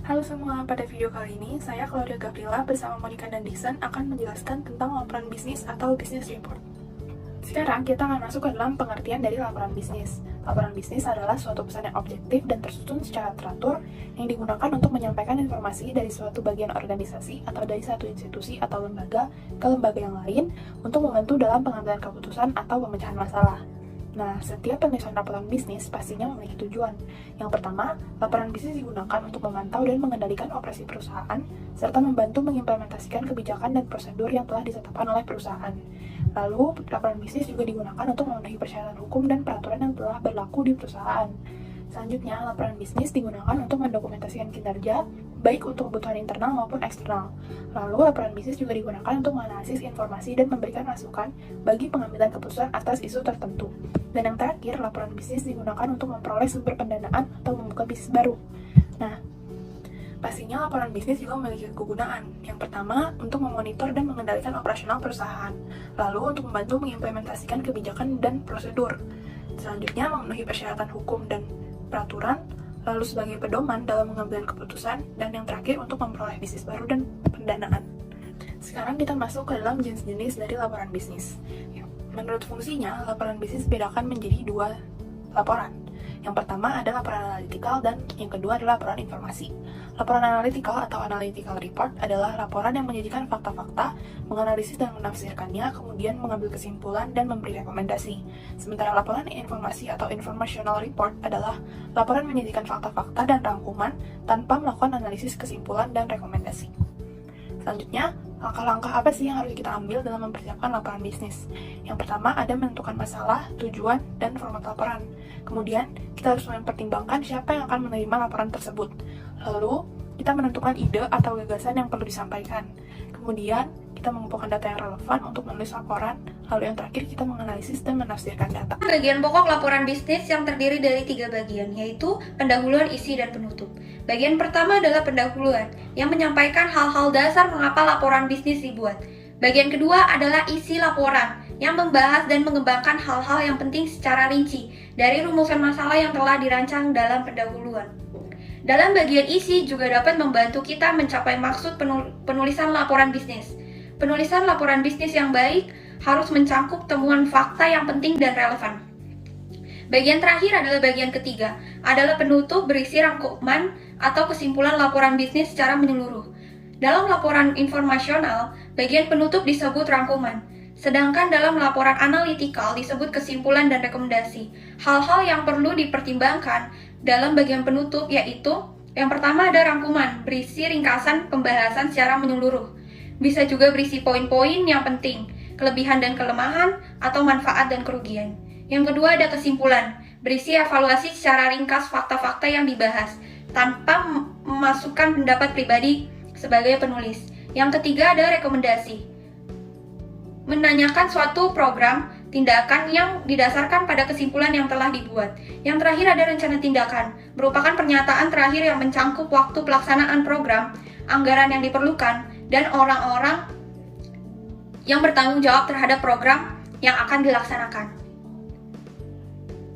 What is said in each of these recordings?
Halo semua, pada video kali ini saya Claudia Gabriela bersama Monica dan Dixon akan menjelaskan tentang laporan bisnis atau business report. Sekarang kita akan masuk ke dalam pengertian dari laporan bisnis. Laporan bisnis adalah suatu pesan yang objektif dan tersusun secara teratur yang digunakan untuk menyampaikan informasi dari suatu bagian organisasi atau dari satu institusi atau lembaga ke lembaga yang lain untuk membantu dalam pengambilan keputusan atau pemecahan masalah. Nah, setiap penulisan laporan bisnis pastinya memiliki tujuan. Yang pertama, laporan bisnis digunakan untuk memantau dan mengendalikan operasi perusahaan, serta membantu mengimplementasikan kebijakan dan prosedur yang telah ditetapkan oleh perusahaan. Lalu, laporan bisnis juga digunakan untuk memenuhi persyaratan hukum dan peraturan yang telah berlaku di perusahaan. Selanjutnya, laporan bisnis digunakan untuk mendokumentasikan kinerja, baik untuk kebutuhan internal maupun eksternal. Lalu, laporan bisnis juga digunakan untuk menganalisis informasi dan memberikan masukan bagi pengambilan keputusan atas isu tertentu. Dan yang terakhir, laporan bisnis digunakan untuk memperoleh sumber pendanaan atau membuka bisnis baru. Nah, pastinya laporan bisnis juga memiliki kegunaan. Yang pertama, untuk memonitor dan mengendalikan operasional perusahaan. Lalu, untuk membantu mengimplementasikan kebijakan dan prosedur. Selanjutnya, memenuhi persyaratan hukum dan peraturan, lalu sebagai pedoman dalam mengambil keputusan, dan yang terakhir untuk memperoleh bisnis baru dan pendanaan. Sekarang kita masuk ke dalam jenis-jenis dari laporan bisnis. Menurut fungsinya, laporan bisnis dibedakan menjadi dua laporan. Yang pertama ada laporan analitikal dan yang kedua adalah laporan informasi. Laporan analitikal atau analytical report adalah laporan yang menyajikan fakta-fakta, menganalisis dan menafsirkannya, kemudian mengambil kesimpulan dan memberi rekomendasi. Sementara laporan informasi atau informational report adalah laporan menyajikan fakta-fakta dan rangkuman tanpa melakukan analisis, kesimpulan, dan rekomendasi. Selanjutnya, langkah-langkah apa sih yang harus kita ambil dalam mempersiapkan laporan bisnis? Yang pertama ada menentukan masalah, tujuan, dan format laporan. Kemudian, kita harus mempertimbangkan siapa yang akan menerima laporan tersebut. Lalu, kita menentukan ide atau gagasan yang perlu disampaikan. Kemudian, kita mengumpulkan data yang relevan untuk menulis laporan. Lalu yang terakhir, kita menganalisis dan menafsirkan data. Bagian pokok laporan bisnis yang terdiri dari 3 bagian, yaitu pendahuluan, isi, dan penutup. Bagian pertama adalah pendahuluan, yang menyampaikan hal-hal dasar mengapa laporan bisnis dibuat. Bagian kedua adalah isi laporan, yang membahas dan mengembangkan hal-hal yang penting secara rinci dari rumusan masalah yang telah dirancang dalam pendahuluan. Dalam bagian isi juga dapat membantu kita mencapai maksud penulisan laporan bisnis. Penulisan laporan bisnis yang baik harus mencakup temuan fakta yang penting dan relevan. Bagian terakhir adalah bagian ketiga, adalah penutup berisi rangkuman atau kesimpulan laporan bisnis secara menyeluruh. Dalam laporan informasional, bagian penutup disebut rangkuman, sedangkan dalam laporan analitikal disebut kesimpulan dan rekomendasi. Hal-hal yang perlu dipertimbangkan dalam bagian penutup yaitu, yang pertama ada rangkuman, berisi ringkasan pembahasan secara menyeluruh. Bisa juga berisi poin-poin yang penting, kelebihan dan kelemahan, atau manfaat dan kerugian. Yang kedua ada kesimpulan, berisi evaluasi secara ringkas fakta-fakta yang dibahas, tanpa memasukkan pendapat pribadi sebagai penulis. Yang ketiga ada rekomendasi, menanyakan suatu program tindakan yang didasarkan pada kesimpulan yang telah dibuat. Yang terakhir ada rencana tindakan, merupakan pernyataan terakhir yang mencangkup waktu pelaksanaan program, anggaran yang diperlukan, dan orang-orang yang bertanggung jawab terhadap program yang akan dilaksanakan.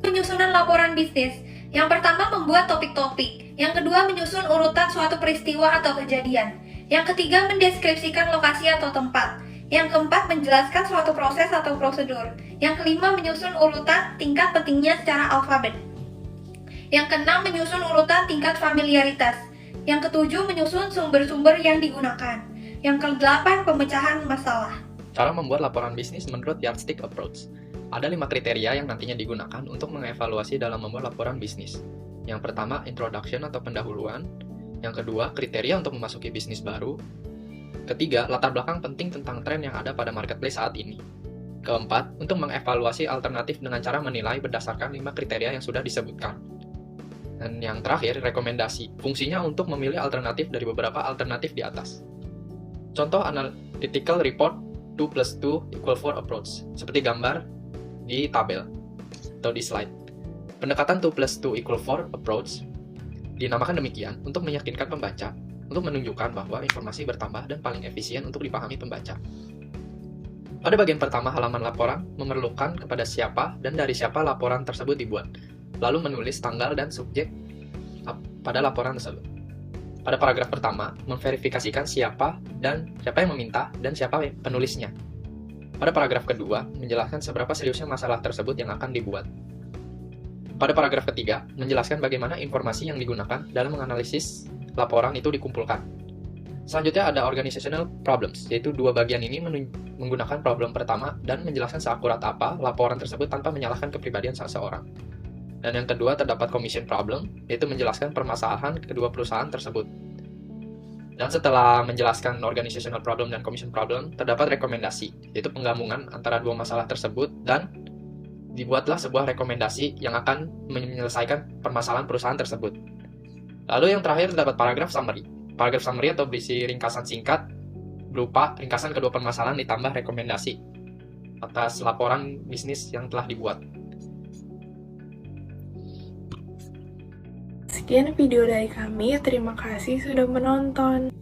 Penyusunan laporan bisnis. Yang pertama membuat topik-topik. Yang kedua menyusun urutan suatu peristiwa atau kejadian. Yang ketiga mendeskripsikan lokasi atau tempat. Yang keempat menjelaskan suatu proses atau prosedur. Yang kelima menyusun urutan tingkat pentingnya secara alfabet. Yang keenam menyusun urutan tingkat familiaritas. Yang ketujuh menyusun sumber-sumber yang digunakan. Yang kedelapan pemecahan masalah. Cara membuat laporan bisnis menurut Yardstick Approach. Ada 5 kriteria yang nantinya digunakan untuk mengevaluasi dalam membuat laporan bisnis. Yang pertama, introduction atau pendahuluan. Yang kedua, kriteria untuk memasuki bisnis baru. Ketiga, latar belakang penting tentang tren yang ada pada marketplace saat ini. Keempat, untuk mengevaluasi alternatif dengan cara menilai berdasarkan 5 kriteria yang sudah disebutkan. Dan yang terakhir, rekomendasi. Fungsinya untuk memilih alternatif dari beberapa alternatif di atas. Contoh analytical report 2+2 = 4 approach, seperti gambar di tabel atau di slide. Pendekatan 2+2 = 4 approach dinamakan demikian untuk meyakinkan pembaca, untuk menunjukkan bahwa informasi bertambah dan paling efisien untuk dipahami pembaca. Pada bagian pertama halaman laporan memerlukan kepada siapa dan dari siapa laporan tersebut dibuat, lalu menulis tanggal dan subjek pada laporan tersebut. Pada paragraf pertama, memverifikasikan siapa yang meminta dan siapa penulisnya. Pada paragraf kedua, menjelaskan seberapa seriusnya masalah tersebut yang akan dibuat. Pada paragraf ketiga, menjelaskan bagaimana informasi yang digunakan dalam menganalisis laporan itu dikumpulkan. Selanjutnya ada organizational problems, yaitu dua bagian ini menggunakan problem pertama dan menjelaskan seakurat apa laporan tersebut tanpa menyalahkan kepribadian seseorang. Dan yang kedua terdapat commission problem, yaitu menjelaskan permasalahan kedua perusahaan tersebut. Dan setelah menjelaskan organizational problem dan commission problem, terdapat rekomendasi, yaitu penggabungan antara dua masalah tersebut dan dibuatlah sebuah rekomendasi yang akan menyelesaikan permasalahan perusahaan tersebut. Lalu yang terakhir terdapat paragraf summary. Paragraf summary atau berisi ringkasan singkat berupa ringkasan kedua permasalahan ditambah rekomendasi atas laporan bisnis yang telah dibuat. Sekian video dari kami, terima kasih sudah menonton.